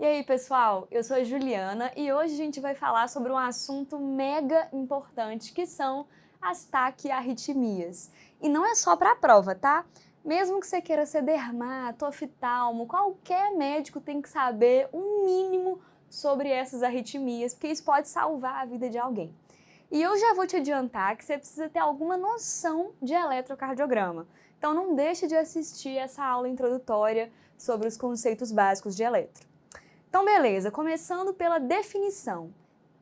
E aí, pessoal? Eu sou a Juliana e hoje a gente vai falar sobre um assunto mega importante que são as taquiarritmias. E não é só para a prova, tá? Mesmo que você queira ser dermato, oftalmo, qualquer médico tem que saber um mínimo sobre essas arritmias, porque isso pode salvar a vida de alguém. E eu já vou te adiantar que você precisa ter alguma noção de eletrocardiograma. Então não deixe de assistir essa aula introdutória sobre os conceitos básicos de eletro. Então, beleza, começando pela definição.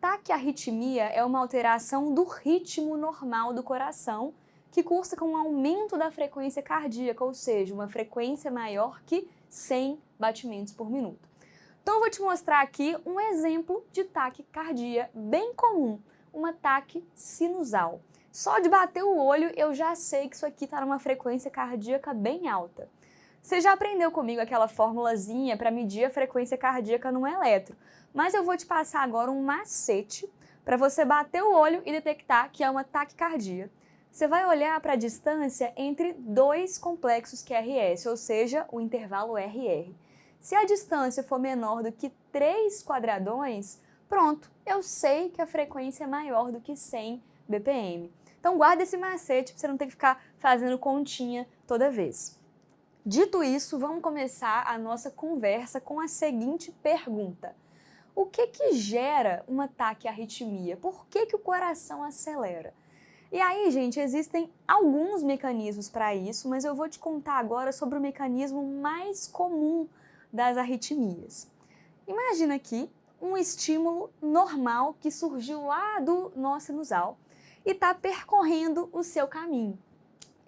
Taquiarritmia é uma alteração do ritmo normal do coração que cursa com um aumento da frequência cardíaca, ou seja, uma frequência maior que 100 batimentos por minuto. Então, eu vou te mostrar aqui um exemplo de taquicardia bem comum, uma taque sinusal. Só de bater o olho eu já sei que isso aqui está numa frequência cardíaca bem alta. Você já aprendeu comigo aquela formulazinha para medir a frequência cardíaca no eletro, mas eu vou te passar agora um macete para você bater o olho e detectar que é uma taquicardia. Você vai olhar para a distância entre dois complexos QRS, ou seja, o intervalo RR. Se a distância for menor do que 3 quadradões, pronto, eu sei que a frequência é maior do que 100 BPM. Então guarda esse macete para você não ter que ficar fazendo continha toda vez. Dito isso, vamos começar a nossa conversa com a seguinte pergunta. O que gera uma taquiarritmia? Por que o coração acelera? E aí, gente, existem alguns mecanismos para isso, mas eu vou te contar agora sobre o mecanismo mais comum das arritmias. Imagina aqui um estímulo normal que surgiu lá do nó sinusal e está percorrendo o seu caminho.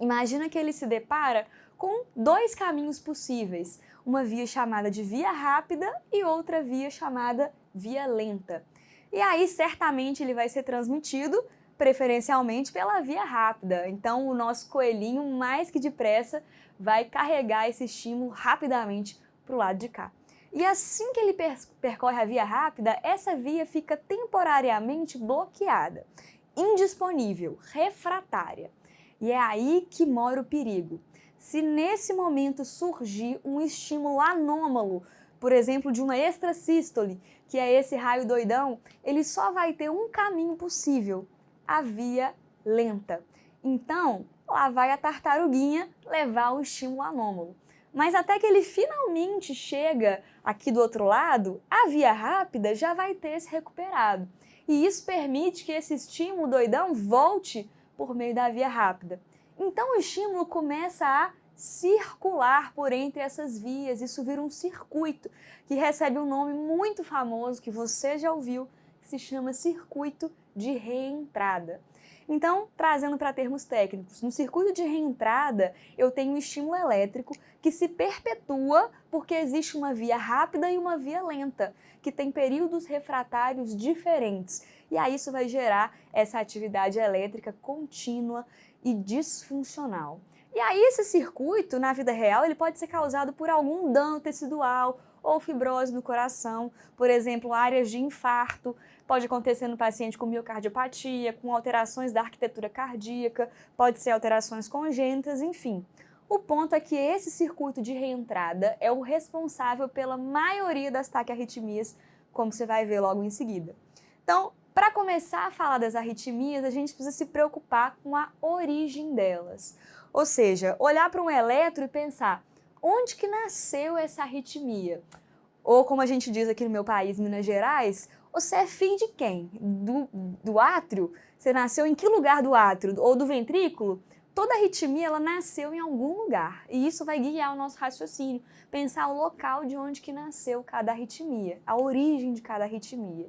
Imagina que ele se depara com dois caminhos possíveis, uma via chamada de via rápida e outra via chamada via lenta. E aí, certamente, ele vai ser transmitido preferencialmente pela via rápida. Então, o nosso coelhinho, mais que depressa, vai carregar esse estímulo rapidamente para o lado de cá. E assim que ele percorre a via rápida, essa via fica temporariamente bloqueada, indisponível, refratária. E é aí que mora o perigo. Se nesse momento surgir um estímulo anômalo, por exemplo, de uma extrasístole, que é esse raio doidão, ele só vai ter um caminho possível, a via lenta. Então, lá vai a tartaruguinha levar o estímulo anômalo. Mas até que ele finalmente chega aqui do outro lado, a via rápida já vai ter se recuperado. E isso permite que esse estímulo doidão volte por meio da via rápida. Então o estímulo começa a circular por entre essas vias, isso vira um circuito que recebe um nome muito famoso que você já ouviu, que se chama circuito de reentrada. Então, trazendo para termos técnicos, no circuito de reentrada eu tenho um estímulo elétrico que se perpetua porque existe uma via rápida e uma via lenta, que tem períodos refratários diferentes. E aí isso vai gerar essa atividade elétrica contínua e disfuncional. E aí esse circuito, na vida real, ele pode ser causado por algum dano tecidual ou fibrose no coração, por exemplo, áreas de infarto, pode acontecer no paciente com miocardiopatia, com alterações da arquitetura cardíaca, pode ser alterações congênitas, enfim. O ponto é que esse circuito de reentrada é o responsável pela maioria das taquiarritmias, como você vai ver logo em seguida. Então, para começar a falar das arritmias, a gente precisa se preocupar com a origem delas. Ou seja, olhar para um eletro e pensar, onde que nasceu essa arritmia? Ou como a gente diz aqui no meu país, Minas Gerais, você é filho de quem? Do átrio? Você nasceu em que lugar do átrio? Ou do ventrículo? Toda arritmia, ela nasceu em algum lugar. E isso vai guiar o nosso raciocínio. Pensar o local de onde que nasceu cada arritmia, a origem de cada arritmia.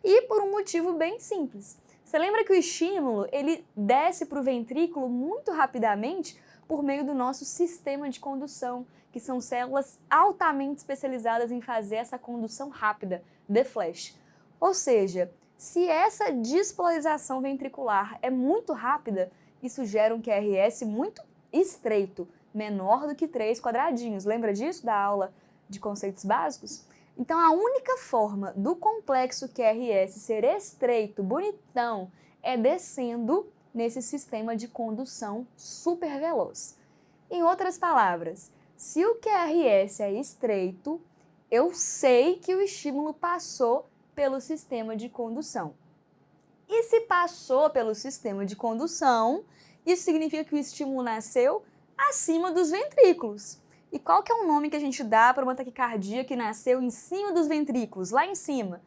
E por um motivo bem simples. Você lembra que o estímulo, ele desce para o ventrículo muito rapidamente por meio do nosso sistema de condução, que são células altamente especializadas em fazer essa condução rápida, de flash. Ou seja, se essa despolarização ventricular é muito rápida, isso gera um QRS muito estreito, menor do que 3 quadradinhos. Lembra disso da aula de conceitos básicos? Então a única forma do complexo QRS ser estreito, bonitão, é descendo nesse sistema de condução super veloz. Em outras palavras, se o QRS é estreito, Eu sei que o estímulo passou pelo sistema de condução. E se passou pelo sistema de condução, isso significa que o estímulo nasceu acima dos ventrículos. E qual que é o nome que a gente dá para uma taquicardia que nasceu em cima dos ventrículos, lá em cima?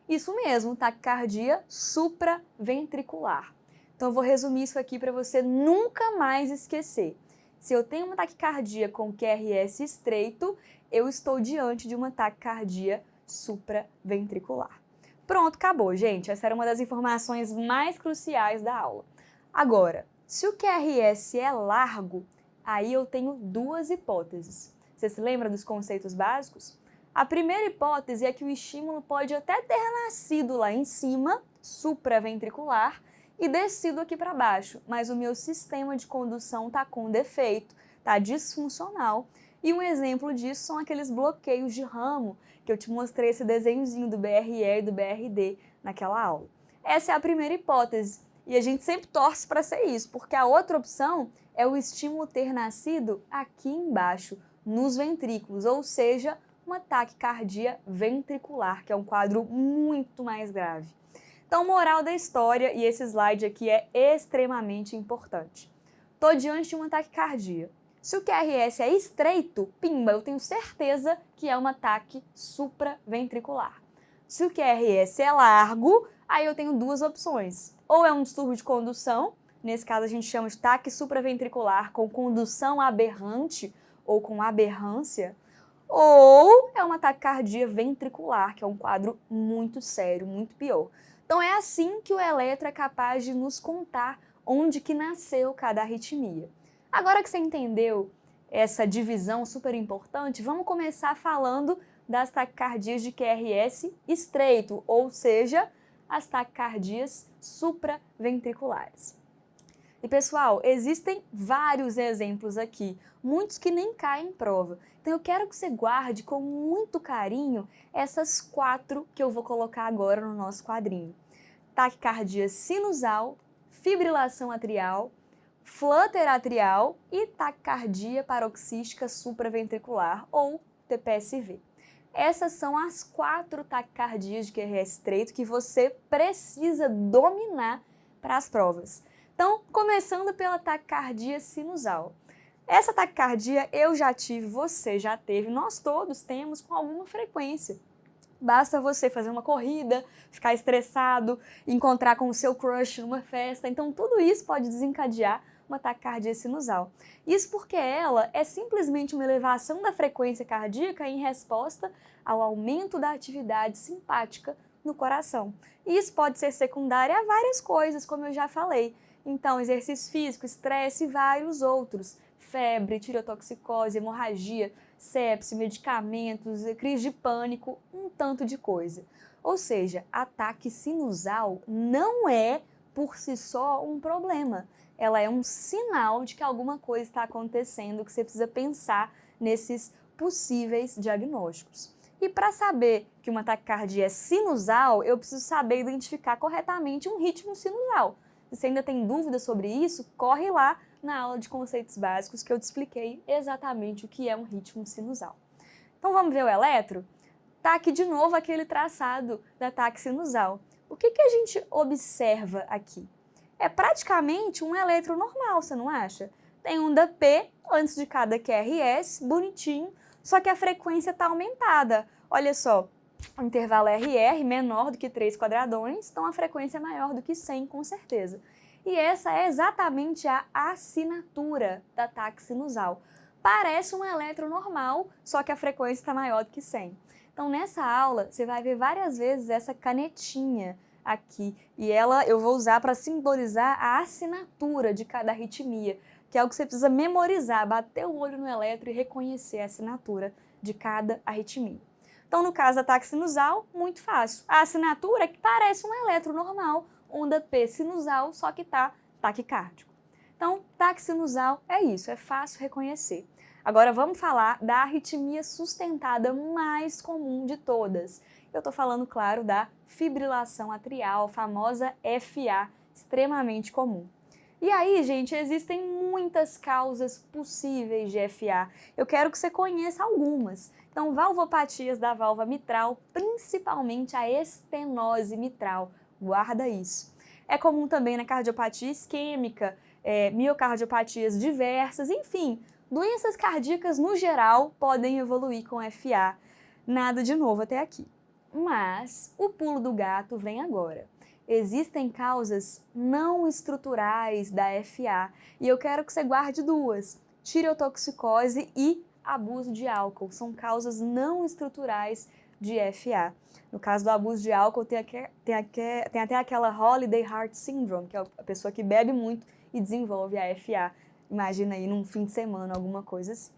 Isso mesmo, taquicardia supraventricular. Então eu vou resumir isso aqui para você nunca mais esquecer. Se eu tenho uma taquicardia com QRS estreito, eu estou diante de uma taquicardia supraventricular. Pronto, acabou, gente. Essa era uma das informações mais cruciais da aula. Agora, se o QRS é largo, aí eu tenho duas hipóteses. Você se lembra dos conceitos básicos? A primeira hipótese é que o estímulo pode até ter nascido lá em cima, supraventricular, e descido aqui para baixo, mas o meu sistema de condução está com defeito, está disfuncional. E um exemplo disso são aqueles bloqueios de ramo, que eu te mostrei esse desenhozinho do BRE e do BRD naquela aula. Essa é a primeira hipótese, e a gente sempre torce para ser isso, porque a outra opção é o estímulo ter nascido aqui embaixo, nos ventrículos, ou seja, uma taquicardia ventricular, que é um quadro muito mais grave. Então, moral da história, e esse slide aqui é extremamente importante. Estou diante de uma taquicardia. Se o QRS é estreito, pimba, eu tenho certeza que é um ataque supraventricular. Se o QRS é largo, aí eu tenho duas opções. Ou é um distúrbio de condução, nesse caso a gente chama de ataque supraventricular com condução aberrante ou com aberrância, ou é uma taquicardia ventricular, que é um quadro muito sério, muito pior. Então é assim que o eletro é capaz de nos contar onde que nasceu cada arritmia. Agora que você entendeu essa divisão super importante, vamos começar falando das taquicardias de QRS estreito, ou seja, as taquicardias supraventriculares. E pessoal, existem vários exemplos aqui, muitos que nem caem em prova. Então eu quero que você guarde com muito carinho essas 4 que eu vou colocar agora no nosso quadrinho. Taquicardia sinusal, fibrilação atrial, flutter atrial e taquicardia paroxística supraventricular, ou TPSV. Essas são as 4 taquicardias de QRS estreito que você precisa dominar para as provas. Então, começando pela taquicardia sinusal. Essa taquicardia eu já tive, você já teve, nós todos temos com alguma frequência. Basta você fazer uma corrida, ficar estressado, encontrar com o seu crush numa festa, então tudo isso pode desencadear uma taquicardia sinusal. Isso porque ela é simplesmente uma elevação da frequência cardíaca em resposta ao aumento da atividade simpática no coração. E isso pode ser secundário a várias coisas, como eu já falei. Então, exercício físico, estresse e vários outros. Febre, tireotoxicose, hemorragia, sepse, medicamentos, crise de pânico, um tanto de coisa. Ou seja, ataque sinusal não é, por si só, um problema. Ela é um sinal de que alguma coisa está acontecendo, que você precisa pensar nesses possíveis diagnósticos. E para saber que uma taquicardia é sinusal, eu preciso saber identificar corretamente um ritmo sinusal. Se você ainda tem dúvida sobre isso, corre lá na aula de conceitos básicos que eu te expliquei exatamente o que é um ritmo sinusal. Então vamos ver o eletro? Tá aqui de novo aquele traçado da ataque sinusal. O que a gente observa aqui? É praticamente um eletro normal, você não acha? Tem onda P antes de cada QRS, bonitinho, só que a frequência está aumentada. Olha só, o intervalo RR menor do que 3 quadradões, então a frequência é maior do que 100, com certeza. E essa é exatamente a assinatura da ataque sinusal. Parece um eletro normal, só que a frequência está maior do que 100. Então nessa aula você vai ver várias vezes essa canetinha aqui, e ela eu vou usar para simbolizar a assinatura de cada arritmia, que é o que você precisa memorizar, bater o olho no eletro e reconhecer a assinatura de cada arritmia. Então, no caso da ataque sinusal, muito fácil. A assinatura é que parece um eletro normal, onda P sinusal, só que está taquicárdico. Então, ataque sinusal é isso, é fácil reconhecer. Agora vamos falar da arritmia sustentada mais comum de todas. Eu estou falando, claro, da fibrilação atrial, famosa FA, extremamente comum. E aí, gente, existem muitas causas possíveis de FA. Eu quero que você conheça algumas. Então, valvopatias da válvula mitral, principalmente a estenose mitral, guarda isso. É comum também na cardiopatia isquêmica, miocardiopatias diversas, enfim, doenças cardíacas no geral podem evoluir com FA. Nada de novo até aqui. Mas o pulo do gato vem agora. Existem causas não estruturais da FA e eu quero que você guarde duas: tireotoxicose e abuso de álcool. São causas não estruturais de FA. No caso do abuso de álcool, tem até aquela Holiday Heart Syndrome, que é a pessoa que bebe muito e desenvolve a FA. Imagina aí num fim de semana, alguma coisa assim.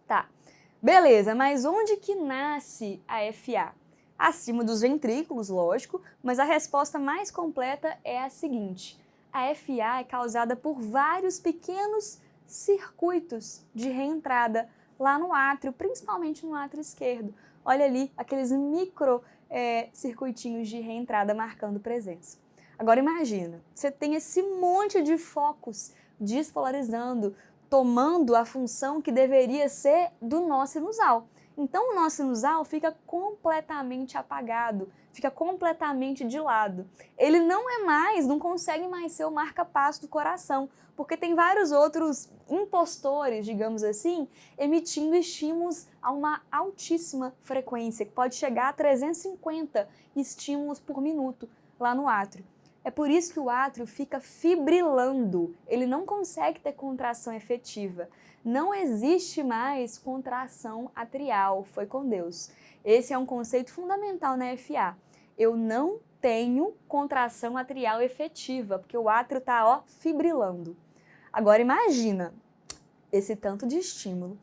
Tá, beleza, mas onde que nasce a FA? Acima dos ventrículos, lógico, mas a resposta mais completa é a seguinte: a FA é causada por vários pequenos circuitos de reentrada lá no átrio, principalmente no átrio esquerdo. Olha ali, aqueles micro circuitinhos de reentrada marcando presença. Agora imagina, você tem esse monte de focos despolarizando, tomando a função que deveria ser do nó sinusal. Então o nó sinusal fica completamente apagado, fica completamente de lado. Ele não consegue mais ser o marca-passo do coração, porque tem vários outros impostores, digamos assim, emitindo estímulos a uma altíssima frequência, que pode chegar a 350 estímulos por minuto lá no átrio. É por isso que o átrio fica fibrilando, ele não consegue ter contração efetiva. Não existe mais contração atrial, foi com Deus. Esse é um conceito fundamental na FA. Eu não tenho contração atrial efetiva, porque o átrio está fibrilando. Agora imagina esse tanto de estímulo.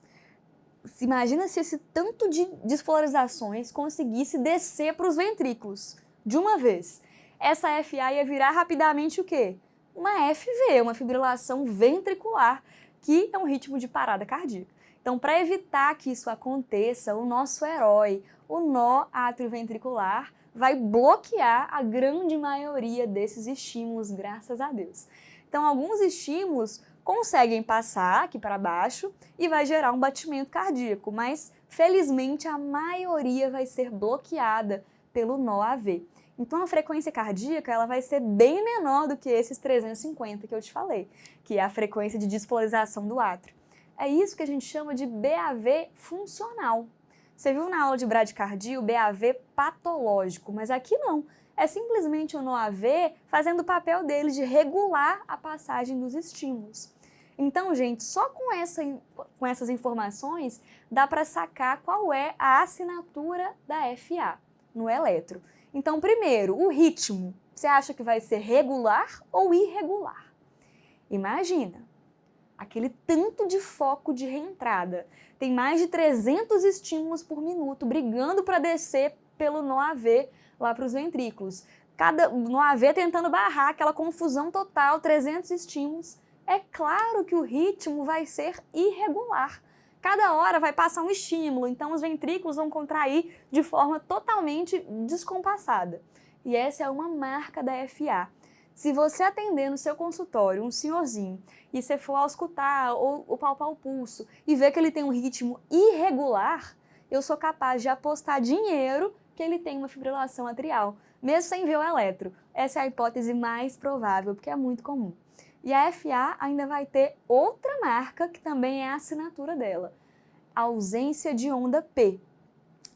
Imagina se esse tanto de despolarizações conseguisse descer para os ventrículos de uma vez. Essa FA ia virar rapidamente o quê? Uma FV, uma fibrilação ventricular, que é um ritmo de parada cardíaca. Então, para evitar que isso aconteça, o nosso herói, o nó atrioventricular, vai bloquear a grande maioria desses estímulos, graças a Deus. Então, alguns estímulos conseguem passar aqui para baixo e vai gerar um batimento cardíaco, mas felizmente a maioria vai ser bloqueada pelo nó AV. Então a frequência cardíaca ela vai ser bem menor do que esses 350 que eu te falei, que é a frequência de despolarização do átrio. É isso que a gente chama de BAV funcional. Você viu na aula de bradicardia o BAV patológico, mas aqui não. É simplesmente o nó AV fazendo o papel dele de regular a passagem dos estímulos. Então, gente, só com essas informações dá para sacar qual é a assinatura da FA no eletro. Então, primeiro, o ritmo. Você acha que vai ser regular ou irregular? Imagina, aquele tanto de foco de reentrada. Tem mais de 300 estímulos por minuto brigando para descer pelo nó AV lá para os ventrículos. Cada nó AV tentando barrar aquela confusão total, 300 estímulos. É claro que o ritmo vai ser irregular. Cada hora vai passar um estímulo, então os ventrículos vão contrair de forma totalmente descompassada. E essa é uma marca da FA. Se você atender no seu consultório um senhorzinho e você for auscultar ou palpar o pulso e ver que ele tem um ritmo irregular, eu sou capaz de apostar dinheiro que ele tem uma fibrilação atrial, mesmo sem ver o eletro. Essa é a hipótese mais provável, porque é muito comum. E a FA ainda vai ter outra marca que também é a assinatura dela, a ausência de onda P.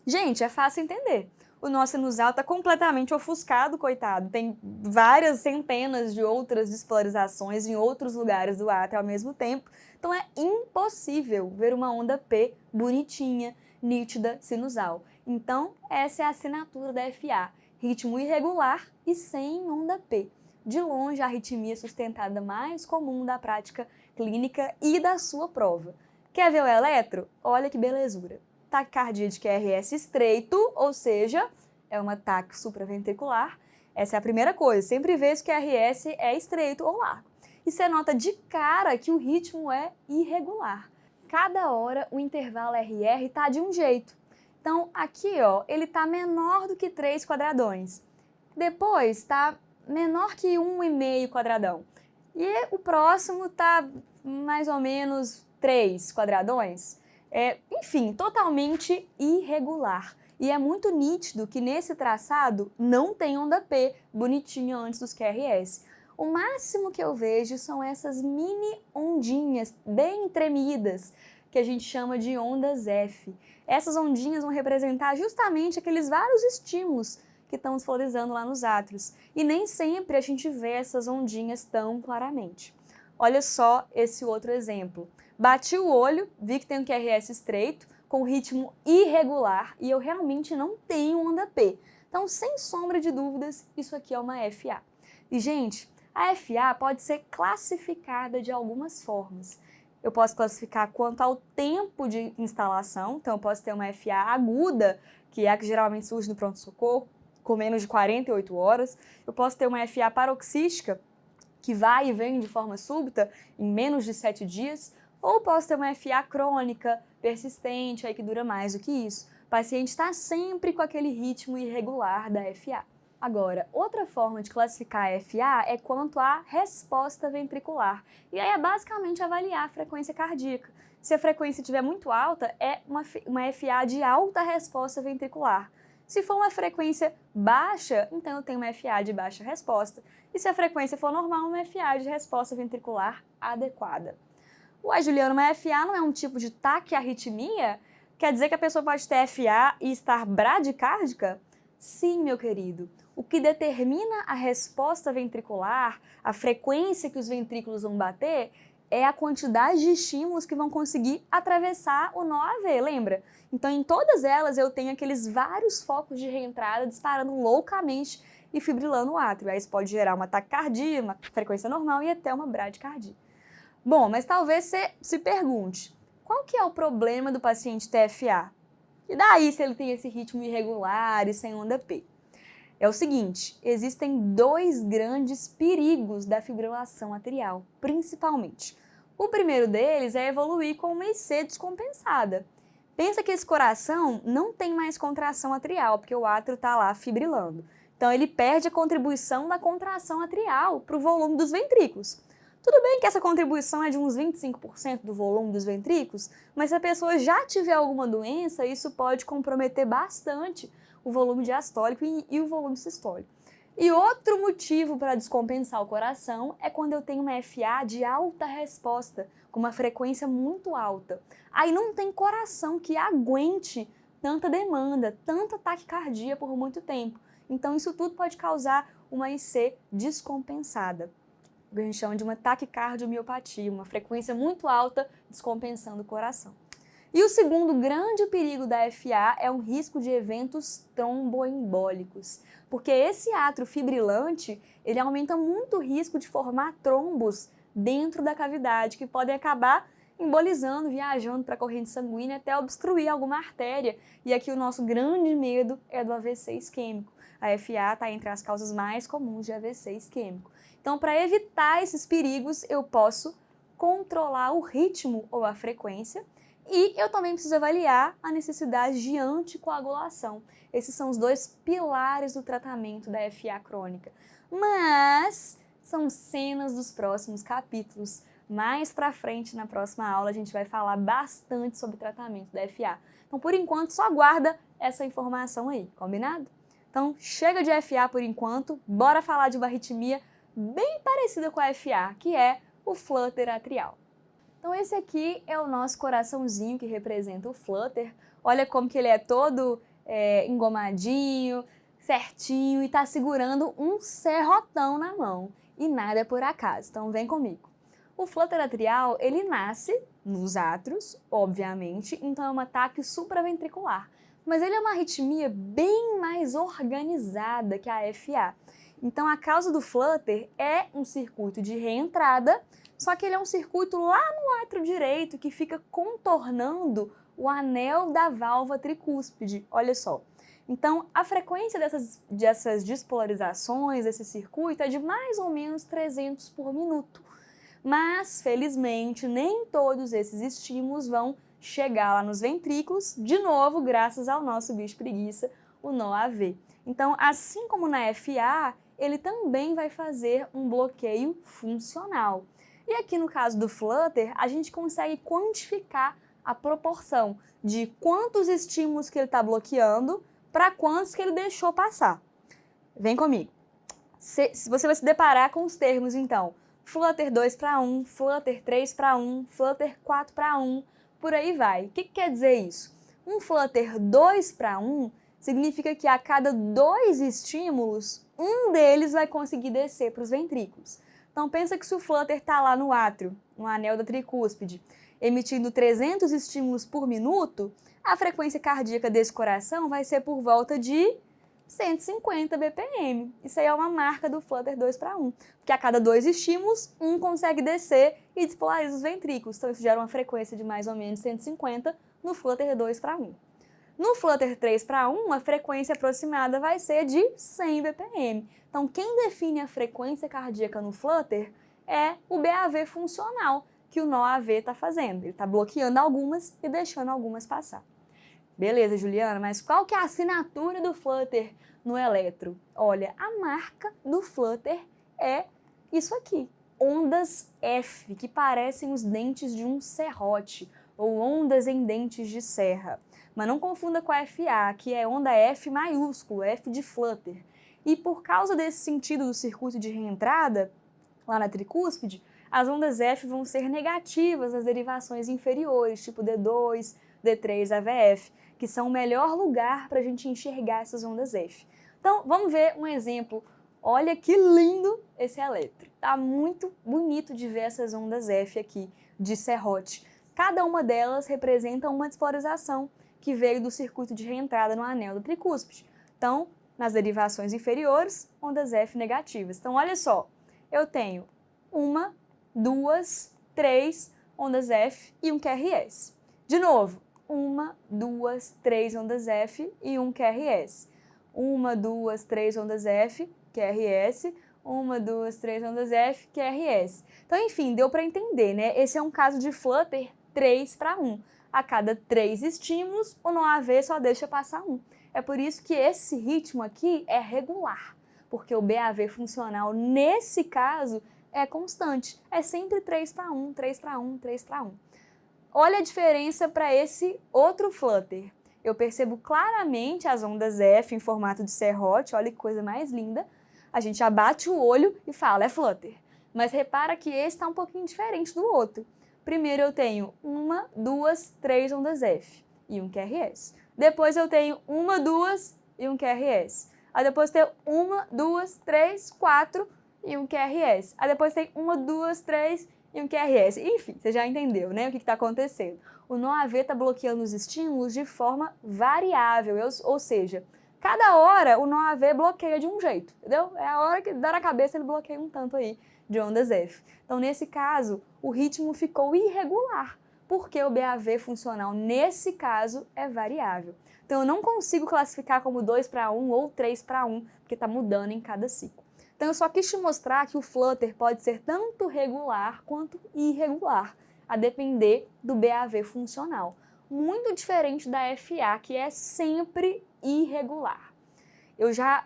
Gente, é fácil entender. O nó sinusal está completamente ofuscado, coitado. Tem várias centenas de outras despolarizações em outros lugares do átrio ao mesmo tempo. Então é impossível ver uma onda P bonitinha, nítida, sinusal. Então essa é a assinatura da FA. Ritmo irregular e sem onda P. De longe, a arritmia sustentada mais comum da prática clínica e da sua prova. Quer ver o eletro? Olha que belezura. Taquicardia de QRS estreito, ou seja, é um ataque supraventricular. Essa é a primeira coisa, sempre vê se o QRS é estreito ou largo. E você nota de cara que o ritmo é irregular. Cada hora o intervalo RR está de um jeito. Então, aqui, ele está menor do que 3 quadradões. Depois, está menor que 1,5 quadradão. E o próximo está mais ou menos 3 quadradões. enfim, totalmente irregular. E é muito nítido que nesse traçado não tem onda P bonitinha antes dos QRS. O máximo que eu vejo são essas mini ondinhas bem tremidas, que a gente chama de ondas F. Essas ondinhas vão representar justamente aqueles vários estímulos que estão desvalorizando lá nos átrios. E nem sempre a gente vê essas ondinhas tão claramente. Olha só esse outro exemplo. Bati o olho, vi que tem um QRS estreito, com ritmo irregular, e eu realmente não tenho onda P. Então, sem sombra de dúvidas, isso aqui é uma FA. E, gente, a FA pode ser classificada de algumas formas. Eu posso classificar quanto ao tempo de instalação, então eu posso ter uma FA aguda, que é a que geralmente surge no pronto-socorro, com menos de 48 horas. Eu posso ter uma FA paroxística, que vai e vem de forma súbita em menos de 7 dias, ou posso ter uma FA crônica, persistente, aí que dura mais do que isso. O paciente está sempre com aquele ritmo irregular da FA. Agora, outra forma de classificar a FA é quanto à resposta ventricular. E aí é basicamente avaliar a frequência cardíaca. Se a frequência estiver muito alta, é uma FA de alta resposta ventricular. Se for uma frequência baixa, então eu tenho uma FA de baixa resposta. E se a frequência for normal, uma FA de resposta ventricular adequada. Ué, Juliana, uma FA não é um tipo de taquiarritmia? Quer dizer que a pessoa pode ter FA e estar bradicárdica? Sim, meu querido. O que determina a resposta ventricular, a frequência que os ventrículos vão bater, é a quantidade de estímulos que vão conseguir atravessar o nó AV, lembra? Então, em todas elas, eu tenho aqueles vários focos de reentrada disparando loucamente e fibrilando o átrio. Aí isso pode gerar uma taquicardia, uma frequência normal e até uma bradicardia. Bom, mas talvez você se pergunte, qual que é o problema do paciente TFA? E daí se ele tem esse ritmo irregular e sem onda P? É o seguinte, existem dois grandes perigos da fibrilação atrial, principalmente. O primeiro deles é evoluir com uma IC descompensada. Pensa que esse coração não tem mais contração atrial, porque o átrio está lá fibrilando. Então ele perde a contribuição da contração atrial para o volume dos ventrículos. Tudo bem que essa contribuição é de uns 25% do volume dos ventrículos, mas se a pessoa já tiver alguma doença, isso pode comprometer bastante o volume diastólico e o volume sistólico. E outro motivo para descompensar o coração é quando eu tenho uma FA de alta resposta, com uma frequência muito alta. Aí não tem coração que aguente tanta demanda, tanta taquicardia por muito tempo. Então isso tudo pode causar uma IC descompensada. O que a gente chama de uma taquicardiomiopatia, uma frequência muito alta descompensando o coração. E o segundo grande perigo da FA é um risco de eventos tromboembólicos, porque esse átrio fibrilante, ele aumenta muito o risco de formar trombos dentro da cavidade, que podem acabar embolizando, viajando para a corrente sanguínea até obstruir alguma artéria. E aqui o nosso grande medo é do AVC isquêmico. A FA está entre as causas mais comuns de AVC isquêmico. Então, para evitar esses perigos, eu posso controlar o ritmo ou a frequência e eu também preciso avaliar a necessidade de anticoagulação. Esses são os dois pilares do tratamento da FA crônica. Mas são cenas dos próximos capítulos. Mais para frente, na próxima aula, a gente vai falar bastante sobre o tratamento da FA. Então, por enquanto, só guarda essa informação aí, combinado? Então, chega de FA por enquanto, bora falar de uma arritmia bem parecida com a FA, que é o flutter atrial. Então esse aqui é o nosso coraçãozinho que representa o flutter. Olha como que ele é todo engomadinho, certinho e está segurando um serrotão na mão. E nada é por acaso, então vem comigo. O flutter atrial, ele nasce nos átrios, obviamente, então é um ataque supraventricular. Mas ele é uma arritmia bem mais organizada que a FA. Então a causa do flutter é um circuito de reentrada, só que ele é um circuito lá no átrio direito que fica contornando o anel da válvula tricúspide, olha só. Então a frequência dessas despolarizações, desse circuito, é de mais ou menos 300 por minuto. Mas, felizmente, nem todos esses estímulos vão chegar lá nos ventrículos, de novo, graças ao nosso bicho preguiça, o nó AV. Então, assim como na FA, ele também vai fazer um bloqueio funcional. E aqui no caso do flutter, a gente consegue quantificar a proporção de quantos estímulos que ele está bloqueando para quantos que ele deixou passar. Vem comigo. Você vai se deparar com os termos, então, Flutter 2:1, Flutter 3:1, Flutter 4:1, por aí vai. O que quer dizer isso? Um Flutter 2:1 significa que a cada 2 estímulos, um deles vai conseguir descer para os ventrículos. Então pensa que se o Flutter está lá no átrio, no anel da tricúspide, emitindo 300 estímulos por minuto, a frequência cardíaca desse coração vai ser por volta de 150 BPM. Isso aí é uma marca do Flutter 2:1, porque a cada 2 estímulos, um consegue descer e despolariza os ventrículos. Então isso gera uma frequência de mais ou menos 150 no Flutter 2:1. No Flutter 3:1, a frequência aproximada vai ser de 100 BPM. Então quem define a frequência cardíaca no Flutter é o BAV funcional que o nó AV está fazendo. Ele está bloqueando algumas e deixando algumas passar. Beleza, Juliana, mas qual que é a assinatura do Flutter no eletro? Olha, a marca do Flutter é isso aqui, ondas F, que parecem os dentes de um serrote, ou ondas em dentes de serra. Mas não confunda com a FA, que é onda F maiúsculo, F de Flutter. E por causa desse sentido do circuito de reentrada, lá na tricúspide, as ondas F vão ser negativas nas derivações inferiores, tipo D2, D3, AVF, que são o melhor lugar para a gente enxergar essas ondas F. Então, vamos ver um exemplo. Olha que lindo esse eletro. Tá muito bonito de ver essas ondas F aqui, de serrote. Cada uma delas representa uma despolarização que veio do circuito de reentrada no anel da tricúspide. Então, nas derivações inferiores, ondas F negativas. Então, olha só, eu tenho 1, 2, 3 ondas F e um QRS. De novo, 1, 2, 3 ondas F e um QRS. 1, 2, 3 ondas F, QRS. 1, 2, 3 ondas F, QRS. Então, enfim, deu para entender, né? Esse é um caso de Flutter 3:1. A cada 3 estímulos, o nó AV só deixa passar um. É por isso que esse ritmo aqui é regular, porque o BAV funcional, nesse caso, é constante. É sempre 3:1, 3:1, 3:1. Olha a diferença para esse outro Flutter. Eu percebo claramente as ondas F em formato de serrote, olha que coisa mais linda. A gente abate o olho e fala, é Flutter. Mas repara que esse está um pouquinho diferente do outro. Primeiro eu tenho 1, 2, 3 ondas F e um QRS. Depois eu tenho 1, 2 e um QRS. Aí depois tenho 1, 2, 3, 4 e um QRS. Aí depois tem 1, 2, 3 e um QRS. Enfim, você já entendeu, né, o que está acontecendo. O nó AV está bloqueando os estímulos de forma variável, ou seja, cada hora o nó AV bloqueia de um jeito, entendeu? É a hora que dá na cabeça ele bloqueia um tanto aí de ondas F. Então, nesse caso, o ritmo ficou irregular, porque o BAV funcional, nesse caso, é variável. Então, eu não consigo classificar como 2:1 ou 3:1, porque está mudando em cada ciclo. Então, eu só quis te mostrar que o Flutter pode ser tanto regular quanto irregular, a depender do BAV funcional. Muito diferente da FA, que é sempre irregular. Eu já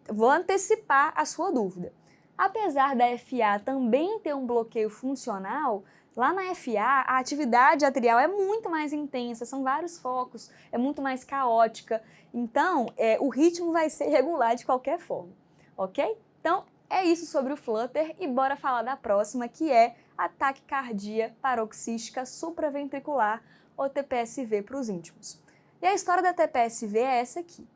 vou antecipar a sua dúvida. Apesar da FA também ter um bloqueio funcional, lá na FA a atividade atrial é muito mais intensa, são vários focos, é muito mais caótica, então o ritmo vai ser regular de qualquer forma, ok? Então é isso sobre o Flutter e bora falar da próxima, que é a taquicardia paroxística supraventricular, ou TPSV para os íntimos. E a história da TPSV é essa aqui.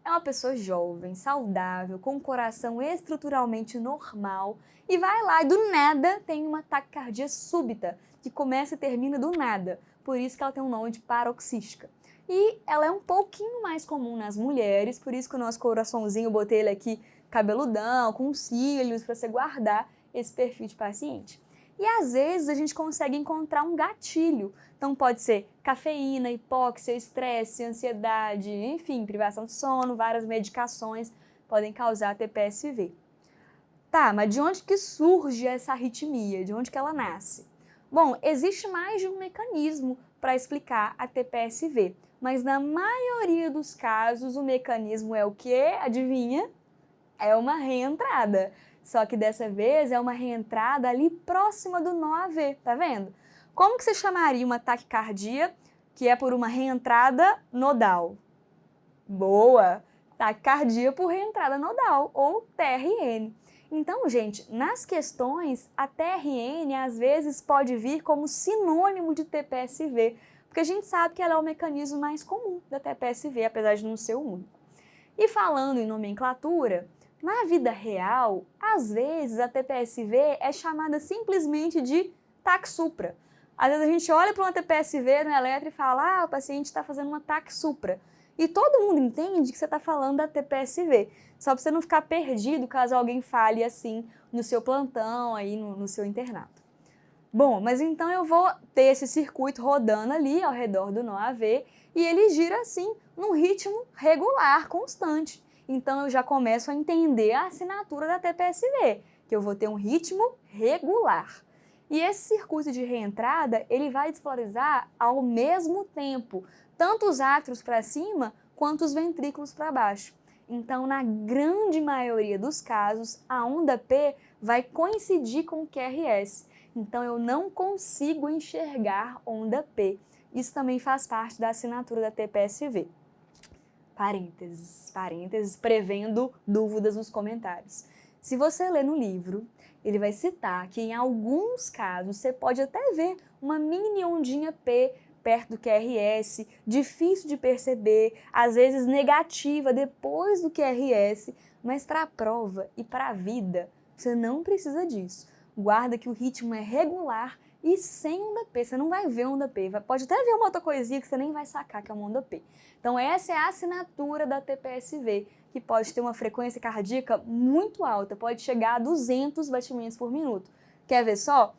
É uma pessoa jovem, saudável, com um coração estruturalmente normal e vai lá e do nada tem uma taquicardia súbita, que começa e termina do nada, por isso que ela tem um nome de paroxística. E ela é um pouquinho mais comum nas mulheres, por isso que o nosso coraçãozinho, eu botei ele aqui cabeludão, com cílios, para você guardar esse perfil de paciente. E às vezes a gente consegue encontrar um gatilho. Então pode ser cafeína, hipóxia, estresse, ansiedade, enfim, privação de sono, várias medicações podem causar TPSV. Tá, mas de onde que surge essa arritmia? De onde que ela nasce? Bom, existe mais de um mecanismo para explicar a TPSV, mas na maioria dos casos o mecanismo é o quê? Adivinha? É uma reentrada. Só que dessa vez é uma reentrada ali próxima do nó AV, tá vendo? Como que você chamaria uma taquicardia que é por uma reentrada nodal? Boa! Taquicardia por reentrada nodal, ou TRN. Então, gente, nas questões, a TRN às vezes pode vir como sinônimo de TPSV, porque a gente sabe que ela é o mecanismo mais comum da TPSV, apesar de não ser o único. E falando em nomenclatura, na vida real, às vezes a TPSV é chamada simplesmente de TAC supra. Às vezes a gente olha para uma TPSV no eletro e fala, o paciente está fazendo uma TAC supra. E todo mundo entende que você está falando da TPSV, só para você não ficar perdido caso alguém fale assim no seu plantão, aí no seu internato. Bom, mas então eu vou ter esse circuito rodando ali ao redor do nó AV e ele gira assim num ritmo regular, constante. Então eu já começo a entender a assinatura da TPSV, que eu vou ter um ritmo regular. E esse circuito de reentrada, ele vai despolarizar ao mesmo tempo, tanto os átrios para cima quanto os ventrículos para baixo. Então, na grande maioria dos casos, a onda P vai coincidir com o QRS. Então, eu não consigo enxergar onda P. Isso também faz parte da assinatura da TPSV. Parênteses, prevendo dúvidas nos comentários. Se você ler no livro, ele vai citar que em alguns casos você pode até ver uma mini ondinha P perto do QRS, difícil de perceber, às vezes negativa depois do QRS, mas para a prova e para a vida, você não precisa disso. Guarda que o ritmo é regular e sem onda P, você não vai ver onda P, pode até ver uma outra coisinha que você nem vai sacar que é uma onda P. Então essa é a assinatura da TPSV, que pode ter uma frequência cardíaca muito alta, pode chegar a 200 batimentos por minuto. Quer ver só?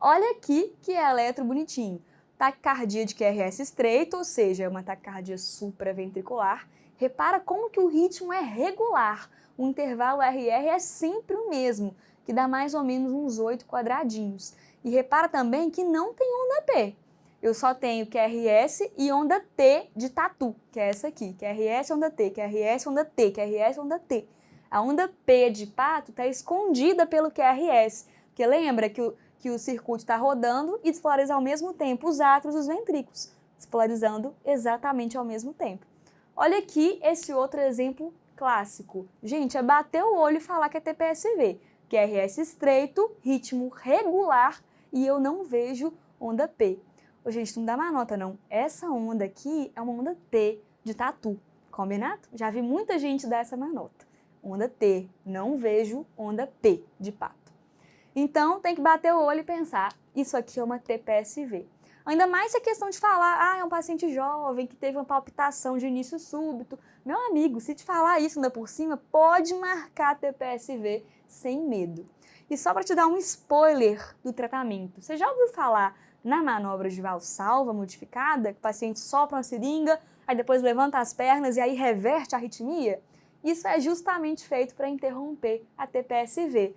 Olha aqui que é eletro bonitinho. Taquicardia de QRS estreito, ou seja, uma taquicardia supraventricular. Repara como que o ritmo é regular. O intervalo RR é sempre o mesmo, que dá mais ou menos uns 8 quadradinhos. E repara também que não tem onda P. Eu só tenho QRS e onda T de tatu, que é essa aqui. QRS, onda T, QRS, onda T, QRS, onda T. A onda P de pato está escondida pelo QRS, porque lembra que o circuito está rodando e despolariza ao mesmo tempo os átrios e os ventrículos, despolarizando exatamente ao mesmo tempo. Olha aqui esse outro exemplo clássico. Gente, é bater o olho e falar que é TPSV. QRS estreito, ritmo regular e eu não vejo onda P. Ô, gente, não dá má nota não. Essa onda aqui é uma onda T de tatu, combinado? Já vi muita gente dar essa má nota. Onda T, não vejo onda P de pato. Então, tem que bater o olho e pensar, isso aqui é uma TPSV. Ainda mais se é questão de falar, é um paciente jovem que teve uma palpitação de início súbito. Meu amigo, se te falar isso ainda por cima, pode marcar TPSV sem medo. E só para te dar um spoiler do tratamento, você já ouviu falar na manobra de valsalva modificada, que o paciente sopra uma seringa, aí depois levanta as pernas e aí reverte a arritmia? Isso é justamente feito para interromper a TPSV.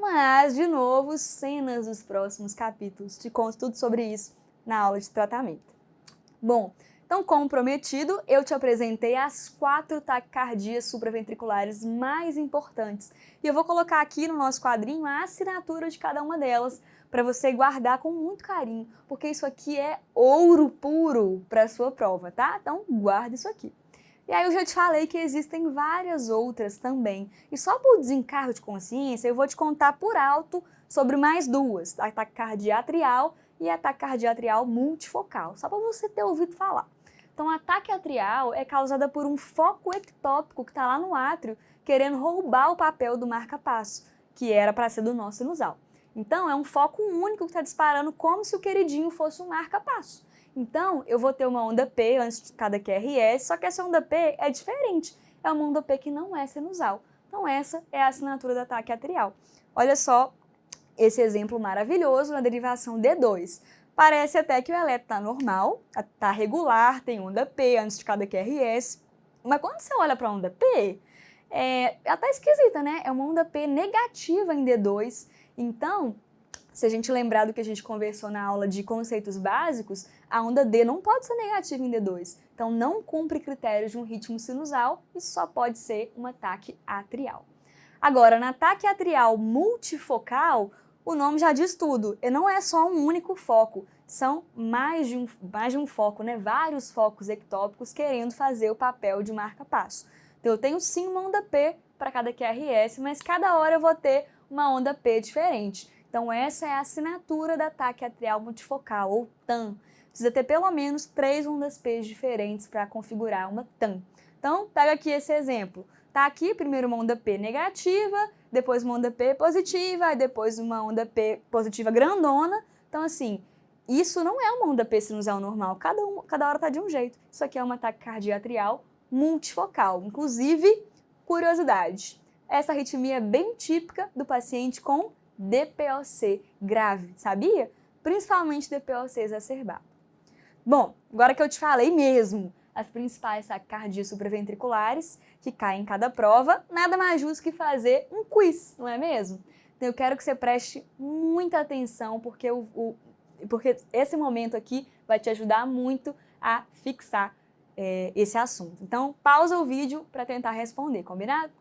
Mas, de novo, cenas dos próximos capítulos. Te conto tudo sobre isso na aula de tratamento. Bom, então, como prometido, eu te apresentei as 4 taquicardias supraventriculares mais importantes. E eu vou colocar aqui no nosso quadrinho a assinatura de cada uma delas, para você guardar com muito carinho, porque isso aqui é ouro puro para a sua prova, tá? Então, guarda isso aqui. E aí eu já te falei que existem várias outras também. E só por desencargo de consciência, eu vou te contar por alto sobre mais duas, a taquicardia atrial e a taquicardia atrial multifocal, só para você ter ouvido falar. Então, a taquicardia atrial é causada por um foco ectópico que está lá no átrio, querendo roubar o papel do marca-passo, que era para ser do nó sinusal. Então, é um foco único que está disparando como se o queridinho fosse um marca-passo. Então, eu vou ter uma onda P antes de cada QRS, só que essa onda P é diferente. É uma onda P que não é sinusal. Então, essa é a assinatura da taquicardia atrial. Olha só esse exemplo maravilhoso na derivação D2. Parece até que o eletro está normal, está regular, tem onda P antes de cada QRS. Mas quando você olha para a onda P, ela está esquisita, né? É uma onda P negativa em D2. Então, se a gente lembrar do que a gente conversou na aula de conceitos básicos, a onda D não pode ser negativa em D2. Então, não cumpre critérios de um ritmo sinusal e só pode ser uma taquicardia atrial. Agora, na taquicardia atrial multifocal, o nome já diz tudo, e não é só um único foco, são mais de um foco, né? Vários focos ectópicos querendo fazer o papel de marca-passo. Então eu tenho sim uma onda P para cada QRS, mas cada hora eu vou ter uma onda P diferente. Então essa é a assinatura da TAC atrial multifocal, ou TAM. Precisa ter pelo menos 3 ondas P diferentes para configurar uma TAM. Então pega aqui esse exemplo. Tá aqui primeiro uma onda P negativa, depois uma onda P positiva, e depois uma onda P positiva grandona. Então assim, isso não é uma onda P sinusal normal, cada hora tá de um jeito. Isso aqui é uma taquicardia atrial multifocal. Inclusive, curiosidade, essa arritmia é bem típica do paciente com DPOC grave, sabia? Principalmente DPOC exacerbado. Bom, agora que eu te falei mesmo as principais taquicardias supraventriculares que caem em cada prova, nada mais justo que fazer um quiz, não é mesmo? Então eu quero que você preste muita atenção, porque esse momento aqui vai te ajudar muito a fixar esse assunto. Então pausa o vídeo para tentar responder, combinado?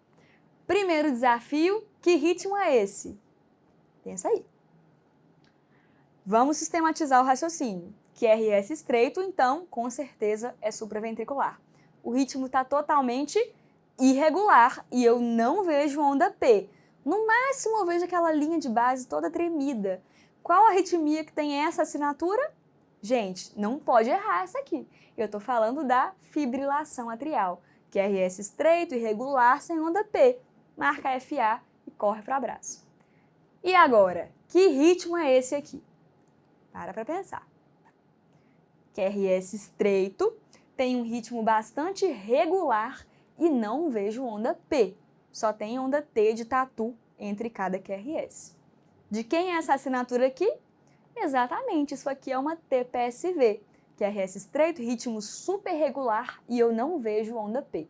Primeiro desafio, que ritmo é esse? Pensa aí. Vamos sistematizar o raciocínio. QRS estreito, então, com certeza é supraventricular. O ritmo está totalmente irregular e eu não vejo onda P. No máximo eu vejo aquela linha de base toda tremida. Qual arritmia que tem essa assinatura? Gente, não pode errar essa aqui. Eu estou falando da fibrilação atrial. QRS estreito, irregular, sem onda P. Marca FA e corre para abraço. E agora, que ritmo é esse aqui? Para pensar. QRS estreito, tem um ritmo bastante regular e não vejo onda P. Só tem onda T de tatu entre cada QRS. De quem é essa assinatura aqui? Exatamente, isso aqui é uma TPSV. QRS estreito, ritmo super regular e eu não vejo onda P.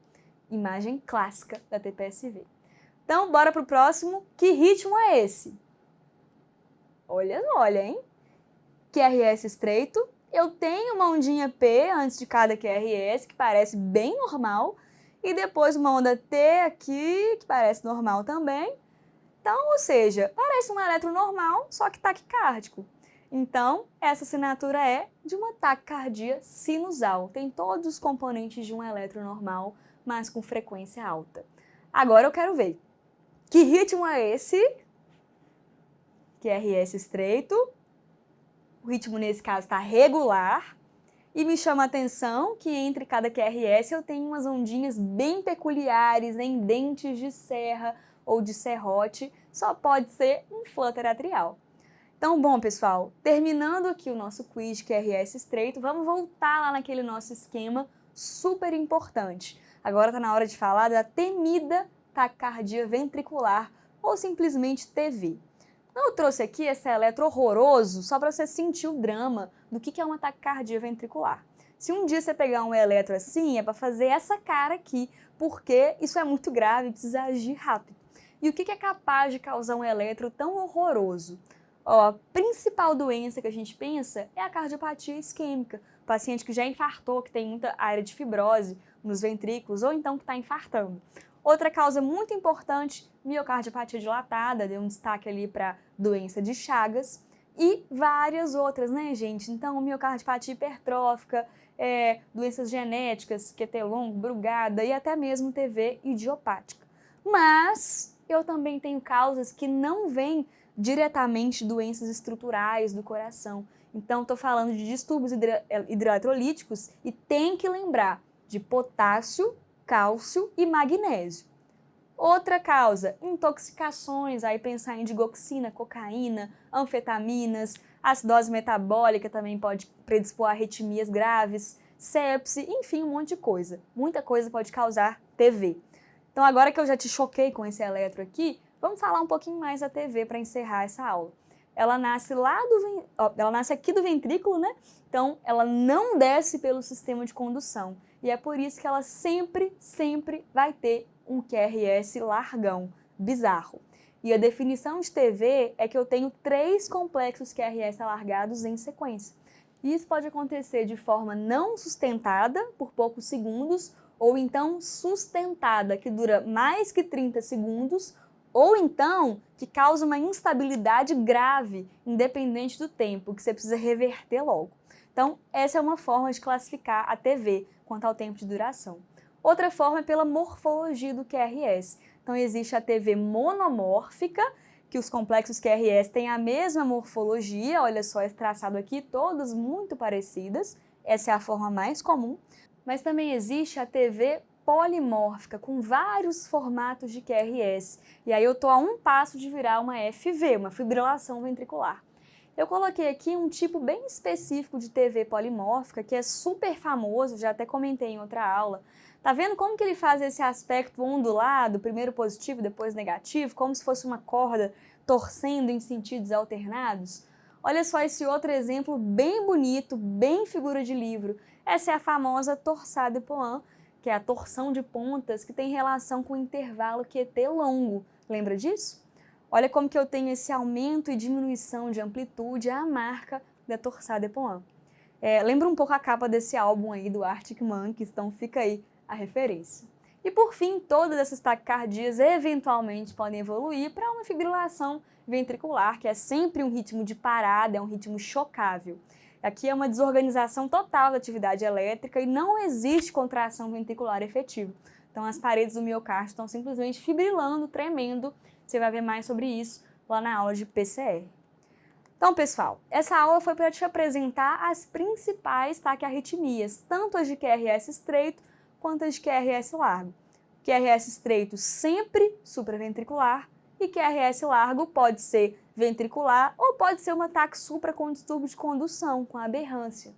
Imagem clássica da TPSV. Então, bora pro próximo. Que ritmo é esse? Olha, hein? QRS estreito, eu tenho uma ondinha P antes de cada QRS, que parece bem normal, e depois uma onda T aqui, que parece normal também. Então, ou seja, parece um eletro normal, só que taquicárdico. Então, essa assinatura é de uma taquicardia sinusal. Tem todos os componentes de um eletro normal, mas com frequência alta. Agora eu quero ver. Que ritmo é esse? QRS estreito. O ritmo nesse caso está regular. E me chama a atenção que entre cada QRS eu tenho umas ondinhas bem peculiares em dentes de serra ou de serrote. Só pode ser um flutter atrial. Então, bom, pessoal, terminando aqui o nosso quiz de QRS estreito, vamos voltar lá naquele nosso esquema super importante. Agora está na hora de falar da temida taquicardia ventricular, ou simplesmente TV. Eu trouxe aqui esse eletro horroroso só para você sentir o drama do que é uma taquicardia ventricular. Se um dia você pegar um eletro assim, é para fazer essa cara aqui, porque isso é muito grave e precisa agir rápido. E o que é capaz de causar um eletro tão horroroso? Ó, a principal doença que a gente pensa é a cardiopatia isquêmica. O paciente que já infartou, que tem muita área de fibrose nos ventrículos, ou então que está infartando. Outra causa muito importante, miocardiopatia dilatada, deu um destaque ali para doença de Chagas, e várias outras, né, gente? Então, miocardiopatia hipertrófica, doenças genéticas, QT longo, Brugada e até mesmo TV idiopática. Mas eu também tenho causas que não vêm diretamente doenças estruturais do coração. Então, estou falando de distúrbios hidroeletrolíticos e tem que lembrar de potássio, cálcio e magnésio. Outra causa, intoxicações, aí pensar em digoxina, cocaína, anfetaminas, acidose metabólica também pode predispor a arritmias graves, sepse, enfim, um monte de coisa. Muita coisa pode causar TV. Então agora que eu já te choquei com esse eletro aqui, vamos falar um pouquinho mais da TV para encerrar essa aula. Ela nasce ela nasce aqui do ventrículo, né? Então ela não desce pelo sistema de condução. E é por isso que ela sempre vai ter um QRS largão, bizarro. E a definição de TV é que eu tenho 3 complexos QRS alargados em sequência. E isso pode acontecer de forma não sustentada, por poucos segundos, ou então sustentada, que dura mais que 30 segundos, Ou então, que causa uma instabilidade grave, independente do tempo, que você precisa reverter logo. Então, essa é uma forma de classificar a TV quanto ao tempo de duração. Outra forma é pela morfologia do QRS. Então, existe a TV monomórfica, que os complexos QRS têm a mesma morfologia, olha só esse traçado aqui, todas muito parecidas, essa é a forma mais comum. Mas também existe a TV polimórfica, com vários formatos de QRS. E aí eu estou a um passo de virar uma FV, uma fibrilação ventricular. Eu coloquei aqui um tipo bem específico de TV polimórfica, que é super famoso, já até comentei em outra aula. Tá vendo como que ele faz esse aspecto ondulado, primeiro positivo, depois negativo, como se fosse uma corda torcendo em sentidos alternados? Olha só esse outro exemplo bem bonito, bem figura de livro. Essa é a famosa torsade de Poin, que é a torção de pontas que tem relação com o intervalo QT longo. Lembra disso? Olha como que eu tenho esse aumento e diminuição de amplitude, a marca da torsade de Poin. Lembra um pouco a capa desse álbum aí do Arctic Monkeys, então fica aí a referência. E por fim, todas essas taquicardias eventualmente podem evoluir para uma fibrilação ventricular, que é sempre um ritmo de parada, é um ritmo chocável. Aqui é uma desorganização total da atividade elétrica e não existe contração ventricular efetiva. Então as paredes do miocárdio estão simplesmente fibrilando, tremendo. Você vai ver mais sobre isso lá na aula de PCR. Então, pessoal, essa aula foi para te apresentar as principais taquiarritmias, tanto as de QRS estreito quanto as de QRS largo. QRS estreito sempre supraventricular e QRS largo pode ser ventricular ou pode ser um ataque supra com distúrbio de condução, com aberrância.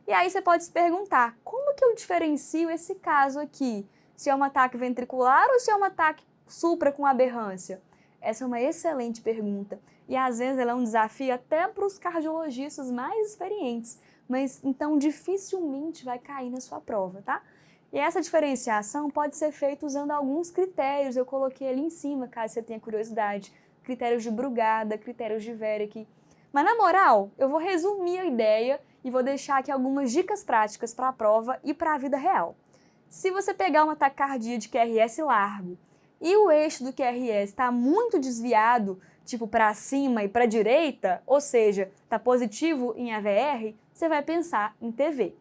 E aí você pode se perguntar, como que eu diferencio esse caso aqui? Se é um ataque ventricular ou se é um ataque supra com aberrância? Essa é uma excelente pergunta e às vezes ela é um desafio até para os cardiologistas mais experientes, mas então dificilmente vai cair na sua prova, tá? E essa diferenciação pode ser feita usando alguns critérios, eu coloquei ali em cima, caso você tenha curiosidade. Critérios de Brugada, critérios de Verec. Mas na moral, eu vou resumir a ideia e vou deixar aqui algumas dicas práticas para a prova e para a vida real. Se você pegar uma taquicardia de QRS largo e o eixo do QRS está muito desviado, tipo para cima e para a direita, ou seja, está positivo em AVR, você vai pensar em TV.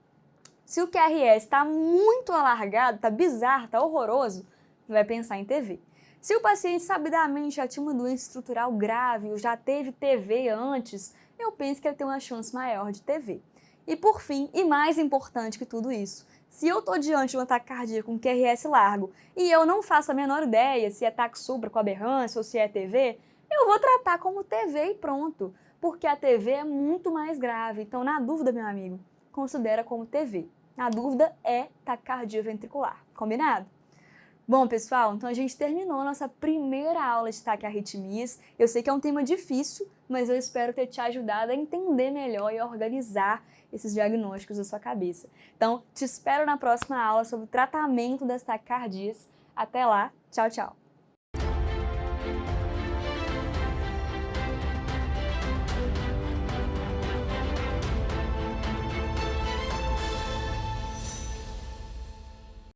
Se o QRS está muito alargado, está bizarro, está horroroso, você vai pensar em TV. Se o paciente sabidamente já tinha uma doença estrutural grave ou já teve TV antes, eu penso que ele tem uma chance maior de TV. E por fim, e mais importante que tudo isso, se eu estou diante de um ataque cardíaco com QRS largo e eu não faço a menor ideia se é ataque supra com aberrância ou se é TV, eu vou tratar como TV e pronto, porque a TV é muito mais grave. Então, na dúvida, meu amigo, considera como TV. Na dúvida, é taquicardia ventricular. Combinado? Bom, pessoal, então a gente terminou a nossa primeira aula de taquiarritmias. Eu sei que é um tema difícil, mas eu espero ter te ajudado a entender melhor e a organizar esses diagnósticos da sua cabeça. Então, te espero na próxima aula sobre o tratamento das taquicardias. Até lá, tchau, tchau!